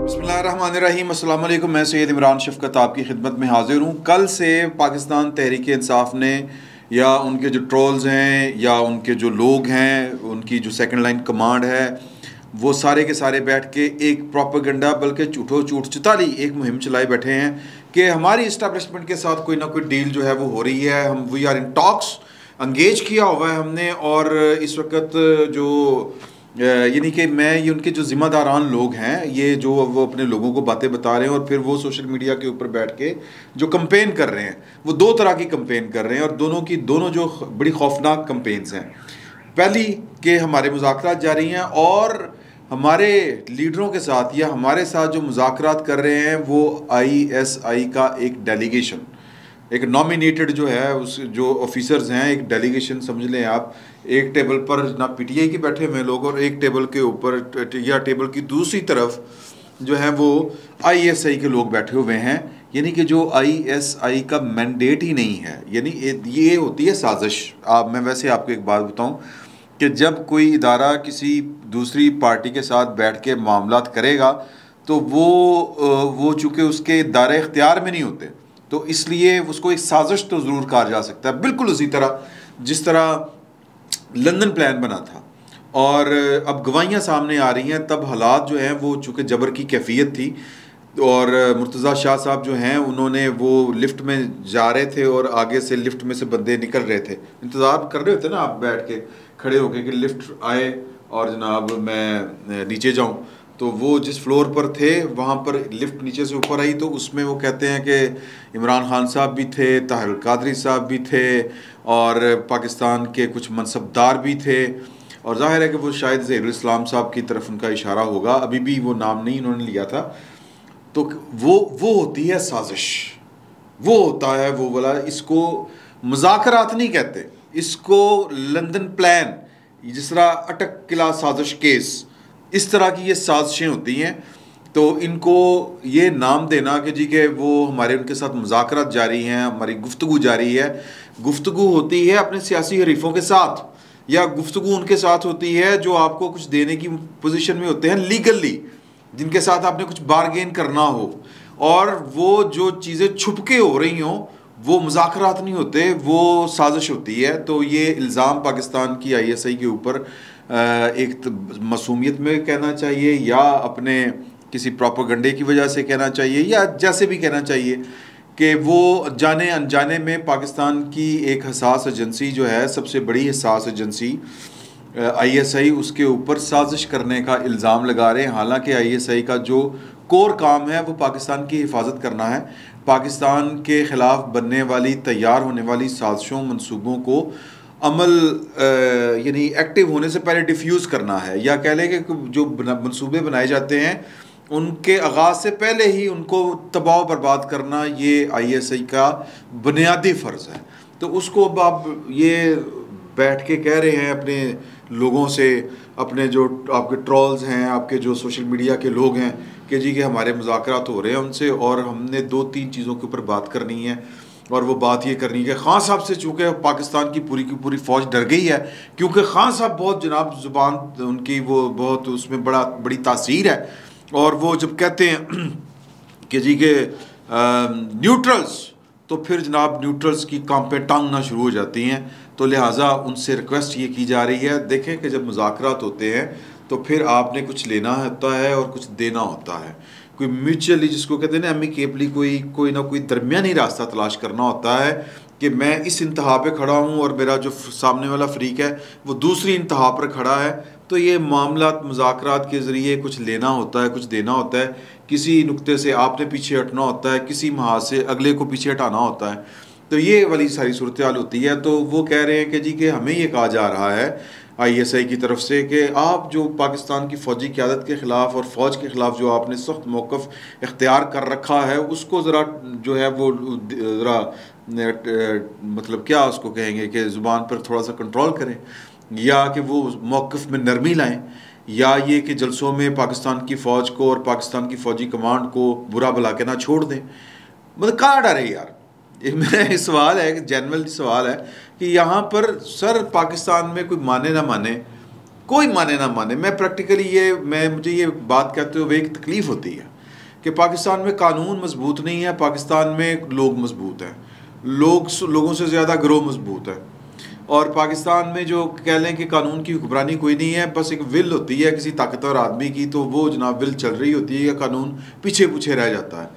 बिस्मिल्लाहिर्रहमानिर्रहीम, अस्सलाम वालेकुम। मैं सैयद इमरान शफ़क़त आपकी खिदमत में हाज़िर हूँ। कल से पाकिस्तान तहरीक इंसाफ ने या उनके जो ट्रोल्स हैं या उनके जो लोग हैं, उनकी जो सेकंड लाइन कमांड है, वो सारे के सारे बैठ के एक प्रोपेगेंडा बल्कि झूठ चुताली एक मुहिम चलाए बैठे हैं कि हमारी इस्टेब्लिशमेंट के साथ कोई ना कोई डील जो है वो हो रही है। हम वी आर इन टॉक्स, अंगेज किया हुआ है हमने। और इस वक्त जो यानी कि मैं ये उनके जो ज़िम्मेदारान लोग हैं, ये जो वो अपने लोगों को बातें बता रहे हैं और फिर वो सोशल मीडिया के ऊपर बैठ के जो कंपेन कर रहे हैं, वो दो तरह की कंपेन कर रहे हैं और दोनों जो बड़ी खौफनाक कंपेन्स हैं। पहली कि हमारे मुज़ाकरात जारी हैं और हमारे लीडरों के साथ या हमारे साथ जो मुज़ाकरात कर रहे हैं वो ISI का एक डेलीगेशन, एक नॉमिनेटेड जो है उस जो ऑफिसर्स हैं, एक डेलीगेशन समझ लें आप। एक टेबल पर ना PTI के बैठे हुए लोग और एक टेबल के ऊपर या टेबल की दूसरी तरफ जो है वो ISI के लोग बैठे हुए हैं। यानी कि जो ISI का मैंडेट ही नहीं है, यानी ये होती है साजिश। मैं वैसे आपको एक बात बताऊं कि जब कोई इदारा किसी दूसरी पार्टी के साथ बैठ के मामलात करेगा तो वो चूँकि उसके दायरे इख्तियार में नहीं होते, तो इसलिए उसको एक साजिश तो ज़रूर कहा जा सकता है। बिल्कुल उसी तरह जिस तरह लंदन प्लान बना था और अब गवाहियाँ सामने आ रही हैं, तब हालात जो हैं वो चूँकि जबर की कैफियत थी और मुर्तज़ा शाह साहब जो हैं उन्होंने वो लिफ्ट में जा रहे थे और आगे से लिफ्ट में से बंदे निकल रहे थे। इंतज़ार कर रहे होते ना आप बैठ के खड़े होके कि लिफ्ट आए और जनाब मैं नीचे जाऊँ। तो वो जिस फ्लोर पर थे वहाँ पर लिफ्ट नीचे से ऊपर आई, तो उसमें वो कहते हैं कि इमरान खान साहब भी थे, ताहिर कादरी साहब भी थे और पाकिस्तान के कुछ मनसबदार भी थे। और ज़ाहिर है कि वो शायद ज़हीरुल इस्लाम साहब की तरफ उनका इशारा होगा, अभी भी वो नाम नहीं उन्होंने लिया था। तो वो होती है साजिश, वो होता है वो वाला। इसको मुज़ाकरात नहीं कहते, इसको लंदन प्लान, जिस तरह अटक किला साजिश केस, इस तरह की ये साजिशें होती हैं। तो इनको ये नाम देना कि जी के वो हमारे उनके साथ मुज़ाकरात जारी हैं, हमारी गुफ्तगू जारी है। गुफ्तगू होती है अपने सियासी हरीफों के साथ, या गुफ्तगू उनके साथ होती है जो आपको कुछ देने की पोजीशन में होते हैं लीगली, जिनके साथ आपने कुछ बारगेन करना हो। और वो जो चीज़ें छुप के हो रही हों वो मुज़ाकरात नहीं होते, वो साजिश होती है। तो ये इल्ज़ाम पाकिस्तान की ISI के ऊपर एक मासूमियत में कहना चाहिए या अपने किसी प्रोपेगेंडे की वजह से कहना चाहिए या जैसे भी कहना चाहिए कि वो जाने अनजाने में पाकिस्तान की एक हसास एजेंसी जो है, सबसे बड़ी हसास एजेंसी ISI, उसके ऊपर साजिश करने का इल्ज़ाम लगा रहे हैं। हालांकि ISI का जो कोर काम है वो पाकिस्तान की हिफाजत करना है, पाकिस्तान के ख़िलाफ़ बनने वाली तैयार होने वाली साजिशों मंसूबों को अमल यानी एक्टिव होने से पहले डिफ्यूज़ करना है, या कह लें कि जो मंसूबे बनाए जाते हैं उनके आगाज़ से पहले ही उनको तबाह बर्बाद करना, ये ISI का बुनियादी फ़र्ज़ है। तो उसको अब आप ये बैठ के कह रहे हैं अपने लोगों से, अपने जो आपके ट्रोल्स हैं, आपके जो सोशल मीडिया के लोग हैं कि जी कि हमारे मुज़ाकरात हो रहे हैं उनसे और हमने 2-3 चीज़ों के ऊपर बात करनी है। और वो बात ये करनी है कि खान साहब से, चूँकि पाकिस्तान की पूरी फ़ौज डर गई है, क्योंकि खान साहब बहुत जनाब ज़ुबान उनकी वो बहुत उसमें बड़ी तासीर है। और वो जब कहते हैं कि जी के न्यूट्रल्स, तो फिर जनाब न्यूट्रल्स की कांपें टांगना शुरू हो जाती हैं। तो लिहाजा उनसे रिक्वेस्ट ये की जा रही है, देखें कि जब मुज़ाकरात होते हैं तो फिर आपने कुछ लेना होता है और कुछ देना होता है। कोई म्यूचुअली, जिसको कहते हैं ना एमिकेबली, कोई ना कोई दरमियानी रास्ता तलाश करना होता है कि मैं इस इंतहा पे खड़ा हूँ और मेरा जो सामने वाला फ्रीक है वो दूसरी इंतहा पर खड़ा है। तो ये मामलात मुज़ाकरात के ज़रिए कुछ लेना होता है, कुछ देना होता है। किसी नुक्ते से आपने पीछे हटना होता है, किसी महाज से अगले को पीछे हटाना होता है। तो ये वाली सारी सूरत हाल होती है। तो वो कह रहे हैं कि जी कि हमें ये कहा जा रहा है ISI की तरफ से कि आप जो पाकिस्तान की फ़ौजी क़यादत के ख़िलाफ़ और फ़ौज के ख़िलाफ़ जो आपने सख्त मौक़िफ़ इख्तियार कर रखा है, उसको ज़रा जो है वो ज़रा मतलब क्या उसको कहेंगे कि ज़ुबान पर थोड़ा सा कंट्रोल करें, या कि वो मौक़िफ़ में नरमी लाएँ, या ये कि जलसों में पाकिस्तान की फ़ौज को और पाकिस्तान की फ़ौजी कमांड को बुरा भला के ना छोड़ दें। मतलब कहाँ डर है यार, ये मेरा सवाल है, जनरल सवाल है कि यहाँ पर सर पाकिस्तान में कोई माने ना माने, कोई माने ना माने, मैं प्रैक्टिकली मुझे ये बात कहते हुए एक तकलीफ़ होती है कि पाकिस्तान में कानून मजबूत नहीं है, पाकिस्तान में लोग मजबूत हैं, लोगों से ज़्यादा गिरोह मजबूत है। और पाकिस्तान में जो कह लें कि कानून की हुक्मरानी कोई नहीं है, बस एक विल होती है किसी ताकतवर आदमी की, तो वो जनाब विल चल रही होती है या कानून पीछे पीछे रह जाता है।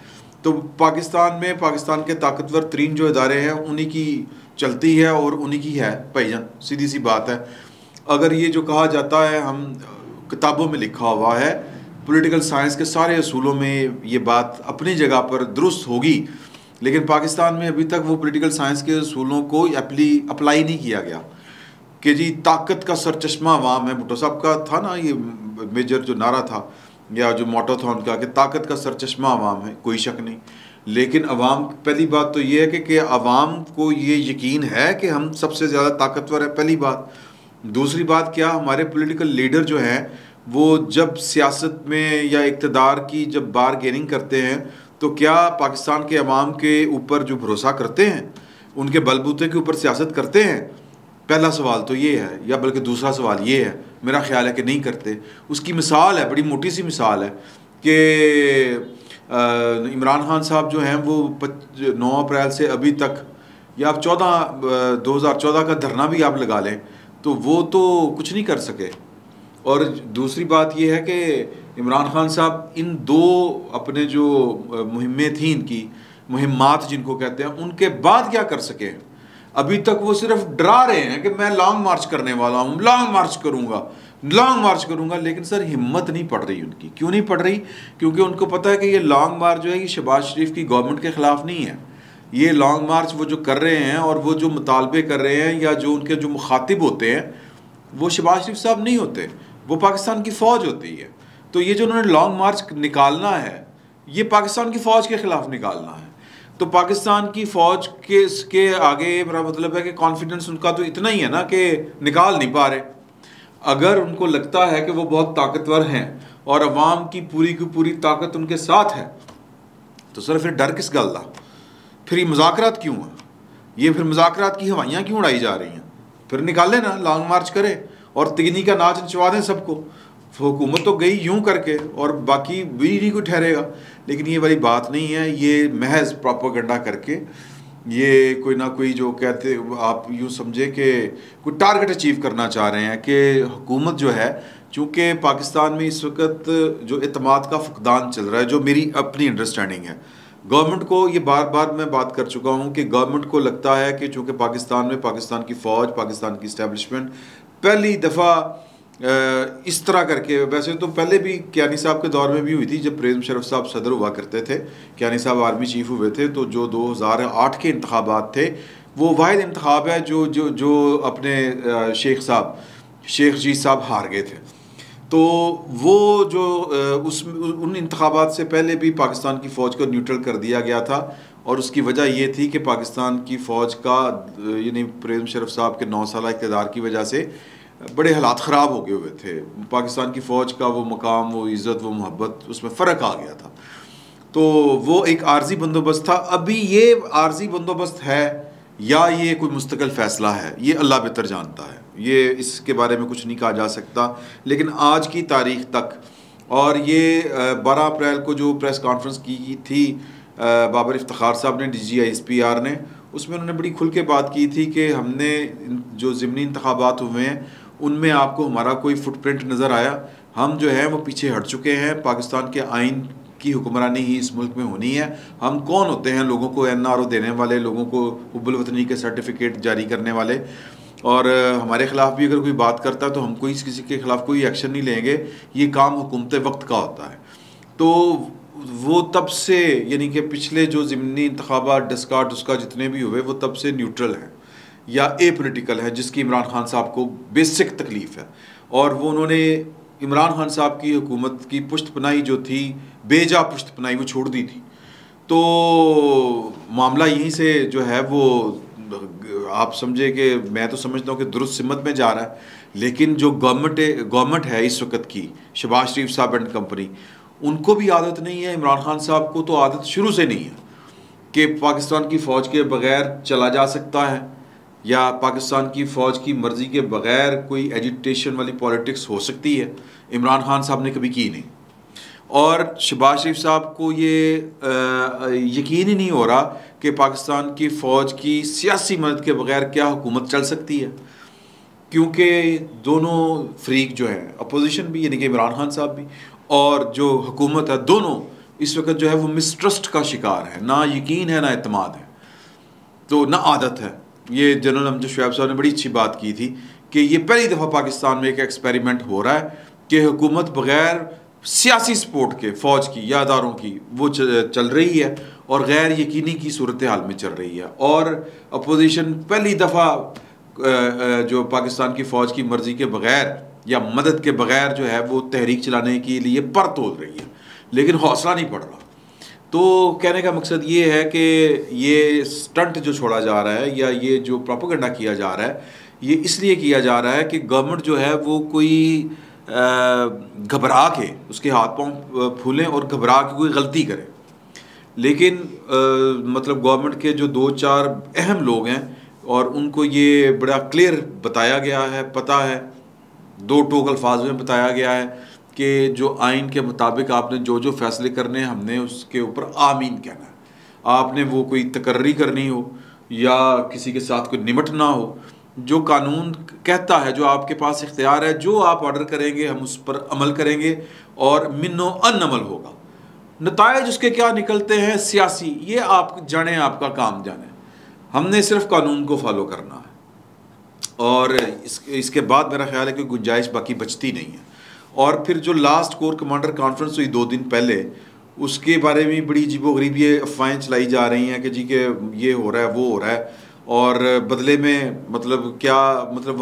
तो पाकिस्तान में पाकिस्तान के ताकतवर तरीन जो इदारे हैं उन्हीं की चलती है और उन्हीं की है भाईजान, सीधी सी बात है। अगर ये जो कहा जाता है, हम किताबों में लिखा हुआ है, पॉलिटिकल साइंस के सारे असूलों में ये बात अपनी जगह पर दुरुस्त होगी, लेकिन पाकिस्तान में अभी तक वो पॉलिटिकल साइंस के असूलों को अप्लाई नहीं किया गया कि जी ताकत का सरचश्मा अवाम है। भुट्टो साहब का था ना ये मेजर जो नारा था या जो मोटो था उनका कि ताकत का सरचश्मा अवाम है, कोई शक नहीं। लेकिन अवाम, पहली बात तो ये है कि अवाम को ये यकीन है कि हम सबसे ज़्यादा ताकतवर है, पहली बात। दूसरी बात, क्या हमारे पॉलिटिकल लीडर जो हैं वो जब सियासत में या इक़्तिदार की जब बारगेनिंग करते हैं तो क्या पाकिस्तान के अवाम के ऊपर जो भरोसा करते हैं, उनके बलबूते के ऊपर सियासत करते हैं? पहला सवाल तो ये है, या बल्कि दूसरा सवाल ये है, मेरा ख्याल है कि नहीं करते। उसकी मिसाल है, बड़ी मोटी सी मिसाल है कि इमरान खान साहब जो हैं वो 9 अप्रैल से अभी तक, या आप 2014 का धरना भी आप लगा लें तो वो तो कुछ नहीं कर सके। और दूसरी बात ये है कि इमरान खान साहब इन 2 अपने जो मुहिम्में थी, इनकी मुहिम्मात जिनको कहते हैं, उनके बाद क्या कर सके? अभी तक वो सिर्फ डरा रहे हैं कि मैं लॉन्ग मार्च करने वाला हूँ, लॉन्ग मार्च करूँगा, लेकिन सर हिम्मत नहीं पड़ रही उनकी। क्यों नहीं पड़ रही? क्योंकि उनको पता है कि ये लॉन्ग मार्च जो है ये शहबाज शरीफ की गवर्नमेंट के ख़िलाफ़ नहीं है। ये लॉन्ग मार्च वो जो कर रहे हैं और वो जो मुतालबे कर रहे हैं या जो उनके जो मुखातिब होते हैं वो शहबाज शरीफ साहब नहीं होते, वो पाकिस्तान की फ़ौज होती है। तो ये जो उन्होंने लॉन्ग मार्च निकालना है ये पाकिस्तान की फ़ौज के ख़िलाफ़ निकालना है। तो पाकिस्तान की फ़ौज के आगे मेरा मतलब है कि कॉन्फिडेंस उनका तो इतना ही है ना कि निकाल नहीं पा रहे। अगर उनको लगता है कि वो बहुत ताकतवर हैं और अवाम की पूरी ताकत उनके साथ है तो सर फिर डर किस गल का? फिर ये मुज़ाकरात क्यों है? ये फिर मुज़ाकरात की हवाइयाँ क्यों उड़ाई जा रही हैं? फिर निकालें ना, लॉन्ग मार्च करें और तिगनी का नाच नचवा दें सबको। हुकूमत तो गई यूं करके और बाकी भी नहीं कोई ठहरेगा। लेकिन ये वाली बात नहीं है, ये महज प्रोपेगेंडा करके ये कोई ना कोई जो कहते, आप यूं समझे कि कोई टारगेट अचीव करना चाह रहे हैं कि हुकूमत जो है, चूँकि पाकिस्तान में इस वक्त जो एतमाद का फुकदान चल रहा है, जो मेरी अपनी अंडरस्टैंडिंग है, गवर्नमेंट को ये बार बार मैं बात कर चुका हूँ कि गवर्नमेंट को लगता है कि चूँकि पाकिस्तान में पाकिस्तान की फ़ौज, पाकिस्तान की इस्टेब्लिशमेंट पहली दफ़ा इस तरह करके, वैसे तो पहले भी कियानी साहब के दौर में भी हुई थी जब परवेज़ मुशर्रफ साहब सदर हुआ करते थे, कियानी साहब आर्मी चीफ हुए थे, तो जो 2008 के इंतखाबात थे वो वाहिद इंतखाब है जो अपने शेख रशीद साहब हार गए थे। तो वो जो उन इंतखाबात से पहले भी पाकिस्तान की फ़ौज को न्यूट्रल कर दिया गया था और उसकी वजह ये थी कि पाकिस्तान की फ़ौज का, यानी परवेज़ मुशर्रफ साहब के 9 साल इक़्तिदार की वजह से बड़े हालात ख़राब हो गए हुए थे। पाकिस्तान की फ़ौज का वो मकाम, वो इज़्ज़त, वो मोहब्बत, उसमें फ़र्क आ गया था। तो वो एक आर्जी बंदोबस्त था। अभी ये आर्जी बंदोबस्त है या ये कोई मुस्तकिल फ़ैसला है, ये अल्लाह बेहतर जानता है, ये इसके बारे में कुछ नहीं कहा जा सकता। लेकिन आज की तारीख़ तक, और ये 12 अप्रैल को जो प्रेस कॉन्फ्रेंस की थी बाबर इफ्तिखार साहब ने, DGISPR ने, उसमें उन्होंने बड़ी खुल के बात की थी कि हमने जो ज़िमनी इंतखाबात हुए हैं उनमें आपको हमारा कोई फुटप्रिंट नज़र आया? हम जो है वो पीछे हट चुके हैं। पाकिस्तान के आइन की हुक्मरानी ही इस मुल्क में होनी है। हम कौन होते हैं लोगों को NRO देने वाले, लोगों को हुब्बुल वतनी के सर्टिफिकेट जारी करने वाले? और हमारे ख़िलाफ़ भी अगर कोई बात करता है तो हम कोई किसी के ख़िलाफ़ कोई एक्शन नहीं लेंगे। ये काम हुकूमत वक्त का होता है। तो वो तब से, यानी कि पिछले जो ज़िमनी इंतखाबात डस्का जितने भी हुए वो तब से न्यूट्रल हैं या एपॉलिटिकल है, जिसकी इमरान खान साहब को बेसिक तकलीफ़ है। और वो उन्होंने इमरान खान साहब की हुकूमत की पुश्तपनाही जो थी, बेजा पुश्तपनाही, वो छोड़ दी थी। तो मामला यहीं से जो है वो आप समझे कि मैं तो समझता हूँ कि दुरुस्त सिमत में जा रहा है। लेकिन जो गवर्नमेंट है इस वक्त की, शहबाज शरीफ साहब एंड कंपनी, उनको भी आदत नहीं है, इमरान खान साहब को तो आदत शुरू से नहीं है कि पाकिस्तान की फ़ौज के बग़ैर चला जा सकता है या पाकिस्तान की फ़ौज की मर्ज़ी के बग़ैर कोई एजिटेशन वाली पॉलिटिक्स हो सकती है। इमरान खान साहब ने कभी की नहीं। और शहबाज शरीफ साहब को ये यकीन ही नहीं हो रहा कि पाकिस्तान की फ़ौज की सियासी मदद के बगैर क्या हुकूमत चल सकती है, क्योंकि दोनों फ्रीक जो हैं, अपोजिशन भी यानी कि इमरान खान साहब भी और जो हुकूमत है, दोनों इस वक्त जो है वो मिसट्रस्ट का शिकार है, ना यकीन है ना एतमाद है, तो ना आदत है। ये जनरल अमजद शुएब साहब ने बड़ी अच्छी बात की थी कि ये पहली दफ़ा पाकिस्तान में एक एक्सपेरिमेंट हो रहा है कि हुकूमत बग़ैर सियासी सपोर्ट के फ़ौज की या अदारों की वो चल रही है और गैर यकीनी की सूरत हाल में चल रही है। और अपोजिशन पहली दफ़ा जो पाकिस्तान की फ़ौज की मर्ज़ी के बग़ैर या मदद के बग़ैर जो है वो तहरीक चलाने के लिए पर तोल रही है, लेकिन हौसला नहीं पड़ रहा। तो कहने का मकसद ये है कि ये स्टंट जो छोड़ा जा रहा है या ये जो प्रोपेगेंडा किया जा रहा है, ये इसलिए किया जा रहा है कि गवर्नमेंट जो है वो कोई घबरा के उसके हाथ पांव फूलें और घबरा के कोई गलती करे। लेकिन मतलब गवर्नमेंट के जो 2-4 अहम लोग हैं और उनको ये बड़ा क्लियर बताया गया है, पता है, 2 टोक अल्फाज में बताया गया है कि जो आइन के मुताबिक आपने जो जो फैसले करने हैं हमने उसके ऊपर आमीन कहना है। आपने वो कोई तकर्री करनी हो या किसी के साथ कोई निमटना हो, जो कानून कहता है, जो आपके पास इख्तियार है, जो आप ऑर्डर करेंगे हम उस पर अमल करेंगे और मिन्नो अन अमल होगा। नताइज उसके क्या निकलते हैं सियासी, ये आप जाने, आपका काम जाने, हमने सिर्फ कानून को फॉलो करना है और इसके बाद मेरा ख्याल है कि गुंजाइश बाकी बचती नहीं है। और फिर जो लास्ट कोर कमांडर कॉन्फ्रेंस हुई 2 दिन पहले, उसके बारे में बड़ी अजीबोगरीब ये अफवाहें चलाई जा रही हैं कि जी के ये हो रहा है वो हो रहा है, और बदले में मतलब क्या, मतलब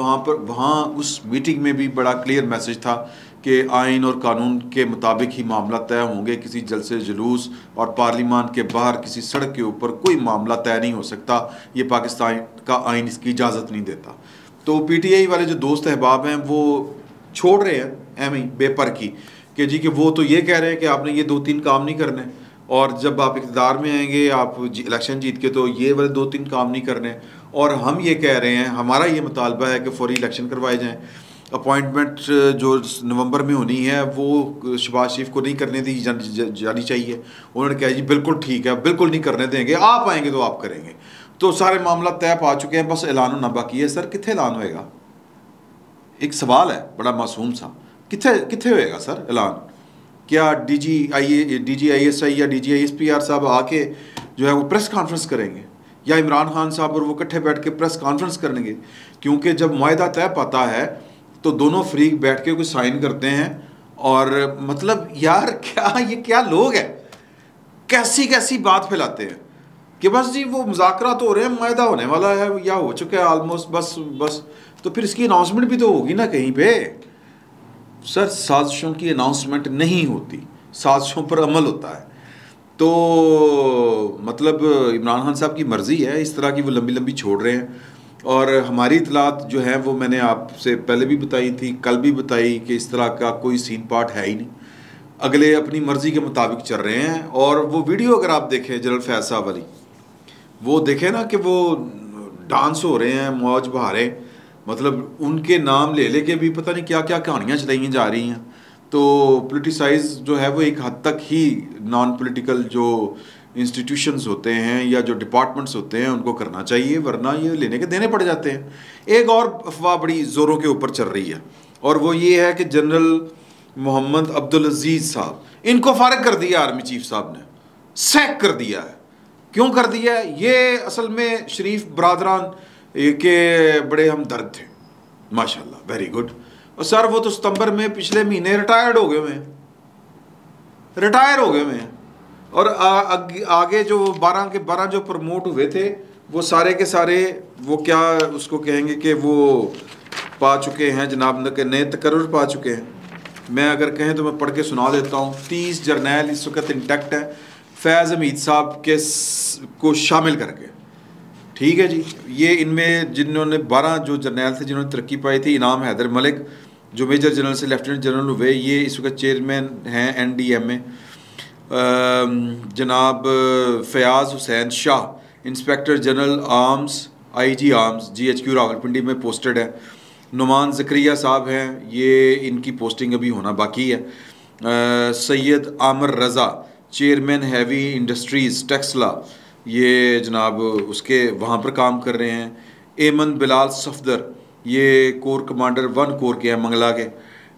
वहाँ उस मीटिंग में भी बड़ा क्लियर मैसेज था कि आइन और कानून के मुताबिक ही मामला तय होंगे, किसी जलसे जुलूस और पार्लियामान के बाहर किसी सड़क के ऊपर कोई मामला तय नहीं हो सकता, ये पाकिस्तान का आइन इसकी इजाज़त नहीं देता। तो PTI वाले जो दोस्त अहबाब हैं वो छोड़ रहे हैं एम ही बेपर की कि जी कि वो तो ये कह रहे हैं कि आपने ये 2-3 काम नहीं करने, और जब आप इक़्तिदार में आएंगे आप इलेक्शन जीत के तो ये वाले 2-3 काम नहीं करने। और हम ये कह रहे हैं, हमारा ये मुतालबा है कि फौरी इलेक्शन करवाए जाएँ। अपॉइंटमेंट जो नवंबर में होनी है वो शहबाज शरीफ को नहीं करने दी जानी चाहिए। उन्होंने कहा जी बिल्कुल ठीक है, बिल्कुल नहीं करने देंगे, आप आएंगे तो आप करेंगे। तो सारे मामला तय पा चुके हैं, बस ऐलान होना बाकी है। सर कितने ऐलान होएगा? एक सवाल है बड़ा मासूम सा, कितने होएगा सर ऐलान? क्या DGISI या DGISPR साहब आके जो है वो प्रेस कॉन्फ्रेंस करेंगे, या इमरान खान साहब और वो इकट्ठे बैठ के प्रेस कॉन्फ्रेंस करेंगे? क्योंकि जब मुआहदा तय पाता है तो दोनों फ्रीक बैठ के कुछ साइन करते हैं, और मतलब यार क्या लोग हैं, कैसी कैसी बात फैलाते हैं कि बस जी वो मुज़ाकरा तो हो रहे हैं, मुआहदा होने वाला है या हो चुका है ऑलमोस्ट, बस तो फिर इसकी अनाउंसमेंट भी तो होगी ना कहीं पे। सर साजिशों की अनाउंसमेंट नहीं होती, साजिशों पर अमल होता है। तो मतलब इमरान खान साहब की मर्ज़ी है, इस तरह की वो लंबी लंबी छोड़ रहे हैं। और हमारी इतलात जो है वो मैंने आपसे पहले भी बताई थी, कल भी बताई कि इस तरह का कोई सीन पार्ट है ही नहीं, अगले अपनी मर्ज़ी के मुताबिक चल रहे हैं। और वो वीडियो अगर आप देखें जनरल फैज़ साहब वाली, वो देखें ना कि वो डांस हो रहे हैं, मौज बहारे, मतलब उनके नाम ले लेके भी पता नहीं क्या क्या कहानियाँ चलाई जा रही हैं। तो पोलिटिसाइज जो है वो एक हद तक ही नॉन पॉलिटिकल जो इंस्टीट्यूशंस होते हैं या जो डिपार्टमेंट्स होते हैं उनको करना चाहिए, वरना ये लेने के देने पड़ जाते हैं। एक और अफवाह बड़ी ज़ोरों के ऊपर चल रही है, और वो ये है कि जनरल मोहम्मद अब्दुल अजीज़ साहब, इनको फारिग कर दिया आर्मी चीफ साहब ने, सैक कर दिया है। क्यों कर दिया है? ये असल में शरीफ बरादरान के बड़े हमदर्द थे माशाल्लाह, वेरी गुड। और सर वो तो सितंबर में पिछले महीने रिटायर हो गए हैं, और आगे जो 12 के 12 जो प्रमोट हुए थे वो सारे के सारे वो क्या उसको कहेंगे कि वो पा चुके हैं जनाब, नए तकर्रुर पा चुके हैं। मैं अगर कहें तो मैं पढ़ के सुना देता हूँ। 30 जर्नैल इस वक्त इंटैक्ट है फैज़ हमीद साहब के को शामिल करके, ठीक है जी। ये इनमें जिन्होंने 12 जो जर्नैल थे जिन्होंने तरक्की पाई थी, इनाम हैदर मलिक जो मेजर जनरल से लेफ्टिनेंट जनरल हुए, ये इस वक्त चेयरमैन हैं NDM में। जनाब Fayaz Hussain Shah inspector general arms IG arms GHQ Rawalpindi में पोस्टेड है। नुमान ज़करिया साहब हैं, ये इनकी पोस्टिंग अभी होना बाकी है। सैयद आमिर रज़ा चेयरमैन हैवी इंडस्ट्रीज़ टेक्सला, ये जनाब उसके वहाँ पर काम कर रहे हैं। एमन बिलाल सफदर, ये कोर कमांडर 1 कोर के हैं मंगला के।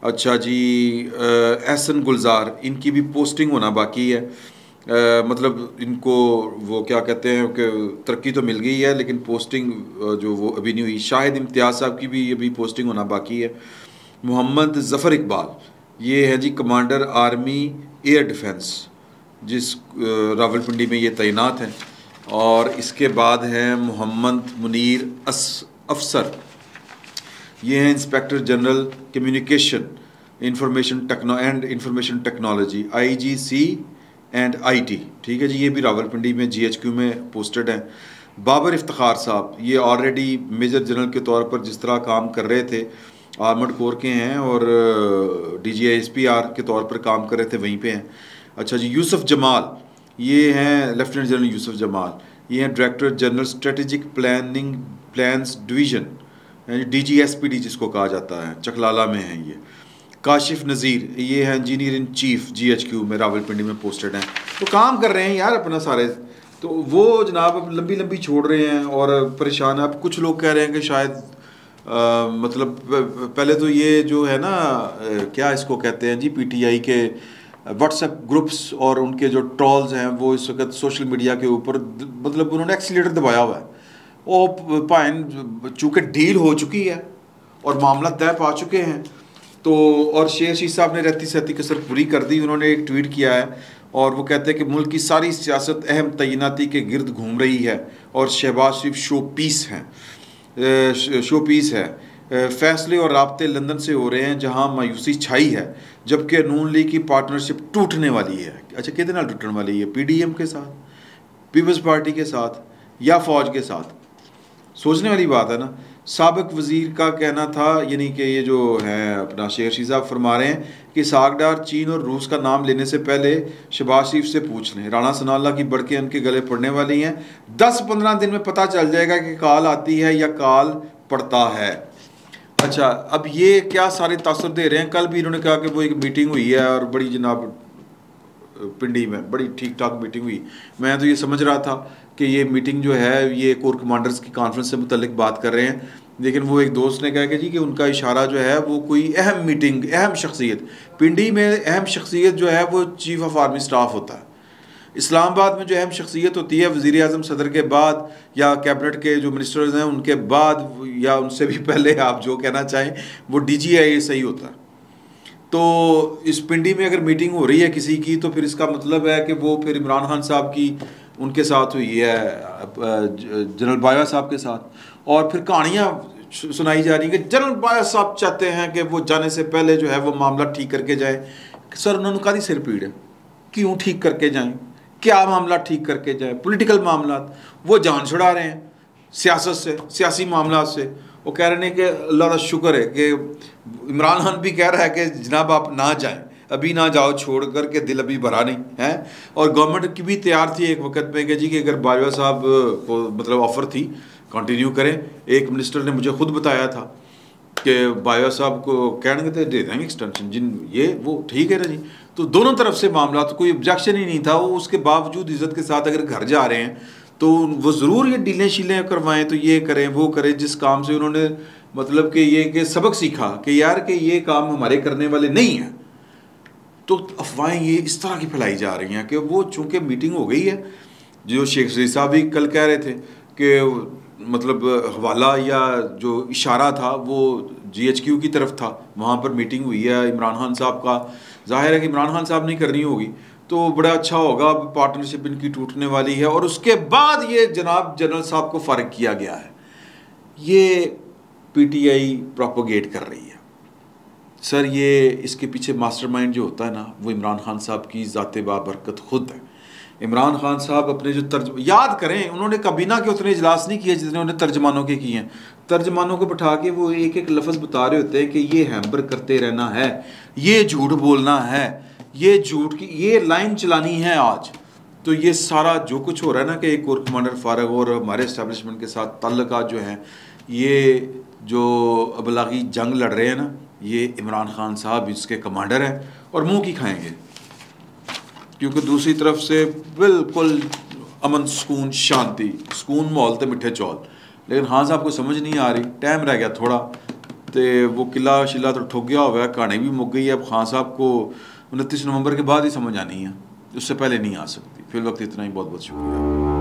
अच्छा जी, एहसन गुलजार, इनकी भी पोस्टिंग होना बाकी है। मतलब इनको वो क्या कहते हैं कि तरक्की तो मिल गई है लेकिन पोस्टिंग जो वो अभी नहीं हुई। शाहिद इम्तियाज़ साहब की भी अभी पोस्टिंग होना बाकी है। मोहम्मद ज़फ़र इकबाल, ये है जी कमांडर आर्मी एयर डिफेंस, जिस रावलपिंडी में ये तैनात हैं। और इसके बाद हैं मोहम्मद मुनीर अफसर, ये हैं inspector general communication information technology IGC and IT, ठीक है जी, ये भी रावलपिंडी में GHQ में पोस्टेड हैं। बाबर इफ्तिखार साहब, ये ऑलरेडी मेजर जनरल के तौर पर जिस तरह काम कर रहे थे आर्मड कोर के हैं और DGISPR के तौर पर काम कर रहे थे, वहीं पे हैं। अच्छा जी, यूसुफ जमाल, ये हैं लेफ्टिनेंट जनरल यूसुफ जमाल, ये हैं director general strategic plans division, DGSPD जिसको कहा जाता है, चकलाला में हैं ये। काशिफ नज़ीर, ये हैं इंजीनियर इन चीफ GHQ में रावलपिंडी में पोस्टेड हैं। तो काम कर रहे हैं यार अपना सारे। तो वो जनाब अब लंबी लंबी छोड़ रहे हैं और परेशान है। अब कुछ लोग कह रहे हैं कि शायद मतलब पहले तो ये जो है ना क्या इसको कहते हैं जी, PTI के व्हाट्सएप ग्रुप्स और उनके जो ट्रॉल्स हैं वो इस वक्त सोशल मीडिया के ऊपर मतलब उन्होंने एक्सीलेटर दबाया हुआ है। वो पाइन चूँकि डील हो चुकी है और मामला तय पा चुके हैं, तो और शेर शीख साहब ने रहती सहती कसर पूरी कर दी। उन्होंने एक ट्वीट किया है और वो कहते हैं कि मुल्क की सारी सियासत अहम तैनाती के गिर्द घूम रही है और शहबाज शरीफ शो पीस है। फैसले और राब्ते लंदन से हो रहे हैं जहां मायूसी छाई है, जबकि नून लीग की पार्टनरशिप टूटने वाली है। अच्छा, कितने नाल टूटने वाली है? PDM के साथ, पीपल्स पार्टी के साथ या फौज के साथ? सोचने वाली बात है ना। साबिक वज़ीर का कहना था, यानी कि ये जो है अपना शेर शीख साहब फरमा रहे हैं कि सागडार चीन और रूस का नाम लेने से पहले शहबाज शरीफ से पूछ लें। राणा सनाउल्लाह की बढ़के उनके गले पड़ने वाली हैं। 10-15 दिन में पता चल जाएगा कि काल आती है या काल पड़ता है। अच्छा, अब ये क्या सारे तासुर दे रहे हैं। कल भी इन्होंने कहा कि वो एक मीटिंग हुई है और बड़ी जनाब पिंडी में बड़ी ठीक ठाक मीटिंग हुई। मैं तो ये समझ रहा था कि ये मीटिंग जो है ये कोर कमांडर्स की कॉन्फ्रेंस से मुतल्लिक बात कर रहे हैं, लेकिन वो एक दोस्त ने कहा कि जी कि उनका इशारा जो है वो कोई अहम मीटिंग, अहम शख्सियत, पिंडी में अहम शख्सियत जो है वो चीफ ऑफ आर्मी स्टाफ होता है। इस्लामाबाद में जो अहम शख्सियत होती है वज़ीर आज़म सदर के बाद या कैबिनेट के जो मिनिस्टर्स हैं उनके बाद या उनसे भी पहले, आप जो कहना चाहें, वो DGISI होता है। तो इस पिंडी में अगर मीटिंग हो रही है किसी की तो फिर इसका मतलब है कि वो फिर इमरान खान साहब की उनके साथ हुई है, जनरल बाजवा साहब के साथ, और फिर कहानियाँ सुनाई जा रही है कि जनरल बाजवा साहब चाहते हैं कि वो जाने से पहले जो है वो मामला ठीक करके जाए। सर उन्होंने कहा सिर पीड़ है, क्यों ठीक करके जाएं, क्या मामला ठीक करके जाए? पॉलिटिकल मामला वो जान छुड़ा रहे हैं सियासत से, सियासी मामला से। वो कह रहे हैं कि अल्लाह का शुक्र है कि इमरान खान भी कह रहा है कि जनाब आप ना जाएं, अभी ना जाओ, छोड़ कर के दिल अभी भरा नहीं है। और गवर्नमेंट की भी तैयार थी एक वक्त पे कि जी कि अगर बाजवा साहब को मतलब ऑफ़र थी कंटिन्यू करें। एक मिनिस्टर ने मुझे खुद बताया था कि बाजवा साहब को कहने थे दे देंगे एक्सटेंशन, जिन ये वो ठीक है ना जी। तो दोनों तरफ से मामला, तो कोई ऑब्जेक्शन ही नहीं था। वो उसके बावजूद इज़्ज़त के साथ अगर घर जा रहे हैं तो वो ज़रूर ये डीलें शीलें करवाएं, तो ये करें वो करें, जिस काम से उन्होंने मतलब कि ये कि सबक सीखा कि यार कि ये काम हमारे करने वाले नहीं हैं। तो अफवाहें ये इस तरह की फैलाई जा रही हैं कि वो चूँकि मीटिंग हो गई है, जो शेख रशीद साहब भी कल कह रहे थे कि मतलब हवाला या जो इशारा था वो GHQ की तरफ था, वहाँ पर मीटिंग हुई है इमरान खान साहब का। जाहिर है कि इमरान खान साहब नहीं करनी होगी तो बड़ा अच्छा होगा, पार्टनरशिप इनकी टूटने वाली है। और उसके बाद ये जनाब जनरल साहब को फ़ारिग किया गया है। ये PTI प्रोपोगेट कर रही है सर। ये इसके पीछे मास्टरमाइंड जो होता है ना वो इमरान खान साहब की ज़ाते बाबरकत खुद है। इमरान खान साहब अपने जो याद करें, उन्होंने काबीना के उतने इजलास नहीं किए जितने उन्होंने तर्जमानों के किए हैं। तर्जमानों को बिठा के वो एक एक लफ्ज़ बता रहे होते हैं कि ये हैम्बर करते रहना है, ये झूठ बोलना है, ये झूठ की ये लाइन चलानी है आज। तो ये सारा जो कुछ हो रहा है ना कि एक कोर कमांडर फारग और हमारे इस्टेब्लिशमेंट के साथ ताल्लुकात जो हैं, ये जो अबलागी जंग लड़ रहे हैं ना, ये इमरान खान साहब इसके कमांडर हैं और मुंह की खाएंगे, क्योंकि दूसरी तरफ से बिल्कुल अमन सुकून शांति सुकून माहौल तो मिठे चौल। लेकिन खान साहब को समझ नहीं आ रही, टाइम रह गया थोड़ा, तो वो किला शिला तो ठुक गया हुआ है, कहानी भी मुक गई है। अब खान साहब को 29 नवंबर के बाद ही समझ आनी है, उससे पहले नहीं आ सकती। फिर वक्त इतना ही, बहुत बहुत शुक्रिया।